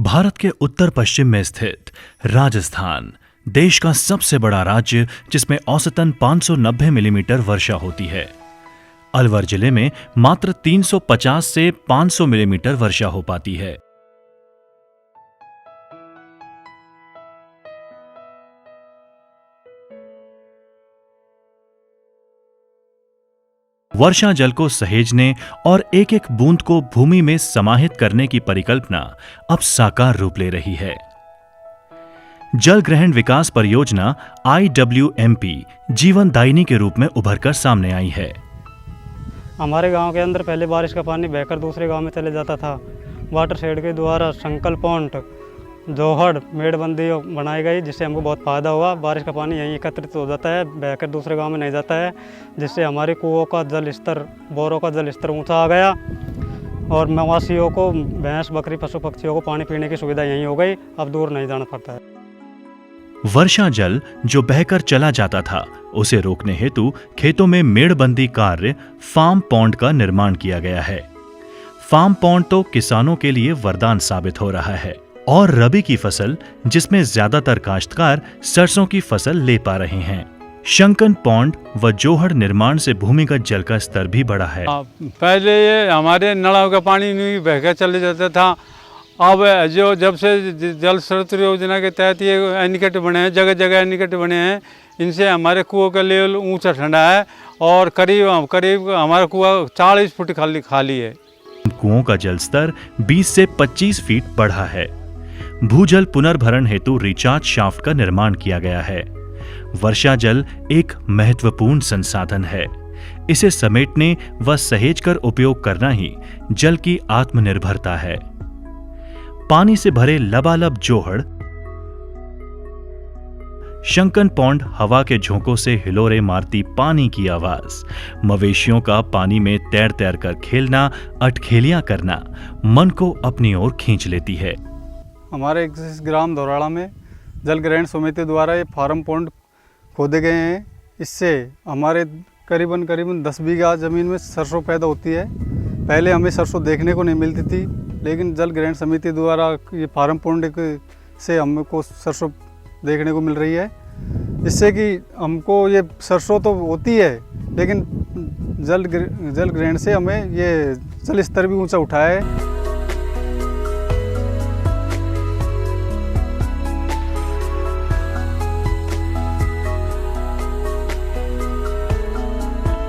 भारत के उत्तर पश्चिम में स्थित राजस्थान देश का सबसे बड़ा राज्य, जिसमें औसतन 590 मिलीमीटर वर्षा होती है। अलवर जिले में मात्र 350 से 500 मिलीमीटर वर्षा हो पाती है। वर्षा जल को सहेजने और एक एक बूंद को भूमि में समाहित करने की परिकल्पना अब साकार रूप ले रही है। जल ग्रहण विकास परियोजना IWMP जीवनदायिनी के रूप में उभरकर सामने आई है। हमारे गांव के अंदर पहले बारिश का पानी बहकर दूसरे गांव में चले जाता था। वाटर शेड के द्वारा संकल पॉइंट, जोहड़, मेड़बंदी बनाई गई, जिससे हमको बहुत फ़ायदा हुआ। बारिश का पानी यहीं एकत्रित हो जाता है, बहकर दूसरे गांव में नहीं जाता है, जिससे हमारे कुओं का जल स्तर, बोरों का जल स्तर ऊंचा आ गया और मवासियों को, भैंस, बकरी, पशु पक्षियों को पानी पीने की सुविधा यहीं हो गई। अब दूर नहीं जाना पड़ता है। वर्षा जल जो बहकर चला जाता था, उसे रोकने हेतु खेतों में मेड़बंदी कार्य, फार्म पॉन्ड का निर्माण किया गया है। फार्म पॉन्ड तो किसानों के लिए वरदान साबित हो रहा है और रबी की फसल, जिसमें ज्यादातर काश्तकार सरसों की फसल ले पा रहे हैं। शंकन पॉन्ड व जोहड़ निर्माण से भूमिगत जल का स्तर भी बढ़ा है। पहले ये हमारे नलों का पानी नहीं बहकर चले जाता था। अब जब से जल स्रोत योजना के तहत ये एनीकट बने हैं, जगह जगह एनीकट बने हैं, इनसे हमारे कुओं का लेवल ऊंचा ठंडा है और करीब हमारा कुआं 40 फुट खाली है। कुओं का जल स्तर 20 से 25 फीट बढ़ा है। भूजल पुनर्भरण हेतु रिचार्ज शाफ्ट का निर्माण किया गया है। वर्षा जल एक महत्वपूर्ण संसाधन है। इसे समेटने व सहेजकर उपयोग करना ही जल की आत्मनिर्भरता है। पानी से भरे लबालब जोहड़, शंकन पॉन्ड हवा के झोंकों से हिलोरे मारती पानी की आवाज, मवेशियों का पानी में तैर तैर कर खेलना, अटखेलियां करना मन को अपनी ओर खींच लेती है। हमारे इस ग्राम धोराड़ा में जल ग्रहण समिति द्वारा ये फार्म पॉन्ड खोदे गए हैं। इससे हमारे करीबन 10 बीघा ज़मीन में सरसों पैदा होती है। पहले हमें सरसों देखने को नहीं मिलती थी, लेकिन जल ग्रहण समिति द्वारा ये फार्म पॉन्ड से हमको सरसों देखने को मिल रही है। इससे कि हमको ये सरसों तो होती है, लेकिन जल ग्रहण से हमें ये जल स्तर भी ऊंचा उठा है।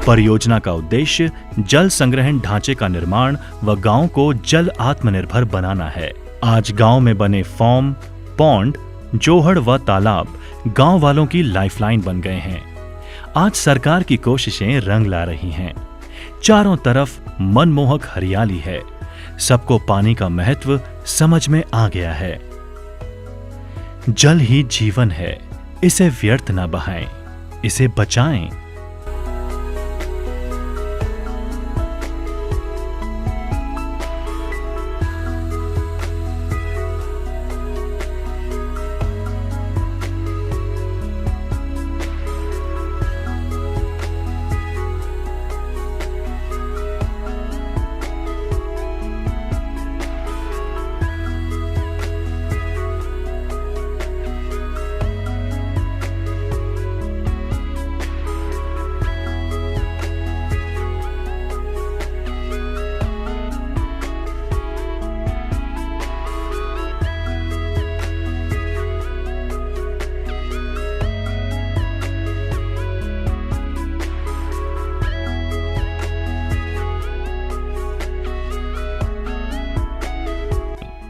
परियोजना का उद्देश्य जल संग्रहण ढांचे का निर्माण व गांव को जल आत्मनिर्भर बनाना है। आज गांव में बने फार्म, पॉन्ड, जोहड़ व तालाब गांव वालों की लाइफलाइन बन गए हैं। आज सरकार की कोशिशें रंग ला रही हैं। चारों तरफ मनमोहक हरियाली है। सबको पानी का महत्व समझ में आ गया है। जल ही जीवन है, इसे व्यर्थ न बहाएं, इसे बचाएं।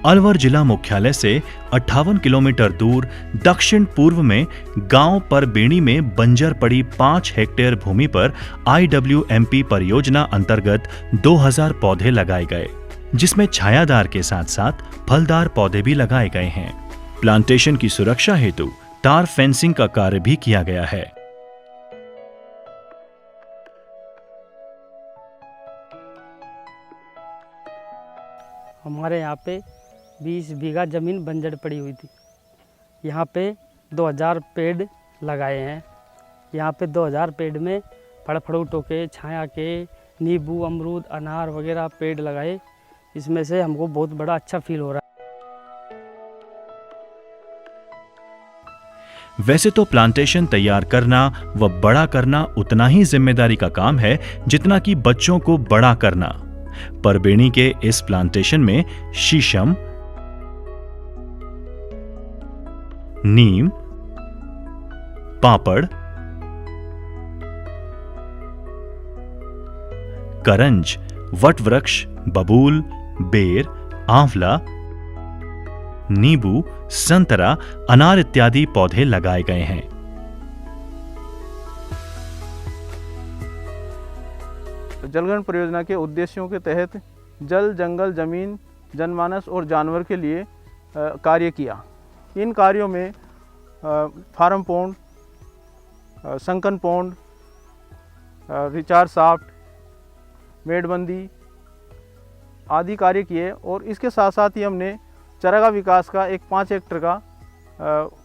अलवर जिला मुख्यालय से 58 किलोमीटर दूर दक्षिण पूर्व में गांव परबेणी में बंजर पड़ी 5 हेक्टेयर भूमि पर IWMP परियोजना अंतर्गत 2000 पौधे लगाए गए, जिसमें छायादार के साथ साथ फलदार पौधे भी लगाए गए हैं। प्लांटेशन की सुरक्षा हेतु तार फेंसिंग का कार्य भी किया गया है। हमारे यहाँ पे 20 बीघा ज़मीन बंजर पड़ी हुई थी। यहाँ पे 2000 पेड़ लगाए हैं। यहाँ पे 2000 पेड़ में फल फ्रूटों के, छाया के, नींबू, अमरूद, अनार वगैरह पेड़ लगाए। इसमें से हमको बहुत बड़ा अच्छा फील हो रहा है। वैसे तो प्लांटेशन तैयार करना व बड़ा करना उतना ही जिम्मेदारी का काम है जितना कि बच्चों को बड़ा करना। परबेणी के इस प्लांटेशन में शीशम, नीम, पापड़, करंज, वटवृक्ष, बबूल, बेर, आंवला, नींबू, संतरा, अनार इत्यादि पौधे लगाए गए हैं। जलग्रहण परियोजना के उद्देश्यों के तहत जल, जंगल, जमीन, जनमानस और जानवर के लिए कार्य किया। इन कार्यों में farm pond, sunken pond, recharge shaft, मेड़बंदी आदि कार्य किए। और इसके साथ साथ ही हमने चरागाह विकास का एक 5 हेक्टेयर का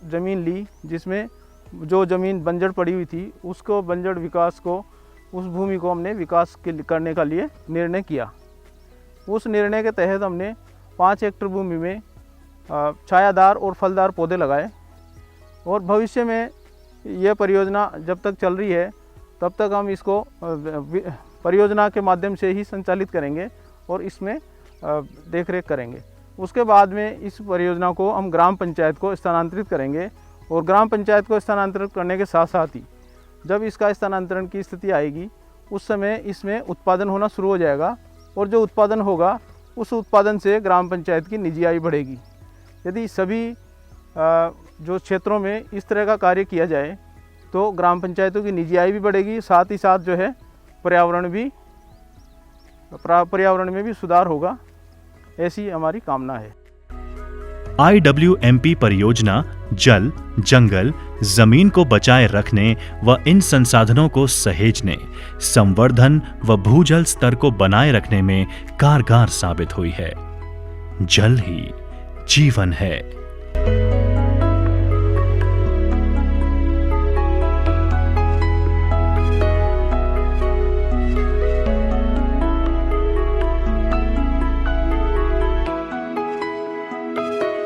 ज़मीन ली, जिसमें जो ज़मीन बंजर पड़ी हुई थी उसको बंजर विकास को, उस भूमि को हमने विकास करने का लिए निर्णय किया। उस निर्णय के तहत हमने 5 हेक्टेयर भूमि में छायादार और फलदार पौधे लगाए। और भविष्य में यह परियोजना जब तक चल रही है तब तक हम इसको परियोजना के माध्यम से ही संचालित करेंगे और इसमें देखरेख करेंगे। उसके बाद में इस परियोजना को हम ग्राम पंचायत को स्थानांतरित करेंगे। और ग्राम पंचायत को स्थानांतरित करने के साथ साथ ही जब इसका स्थानांतरण की स्थिति आएगी उस समय इसमें उत्पादन होना शुरू हो जाएगा। और जो उत्पादन होगा उस उत्पादन से ग्राम पंचायत की निजी आय बढ़ेगी। यदि सभी जो क्षेत्रों में इस तरह का कार्य किया जाए तो ग्राम पंचायतों की निजी आय भी बढ़ेगी, साथ ही साथ जो है पर्यावरण में भी सुधार होगा, ऐसी हमारी कामना है। IWMP परियोजना जल, जंगल, जमीन को बचाए रखने व इन संसाधनों को सहेजने, संवर्धन व भूजल स्तर को बनाए रखने में कारगर साबित हुई है। जल ही जीवन है।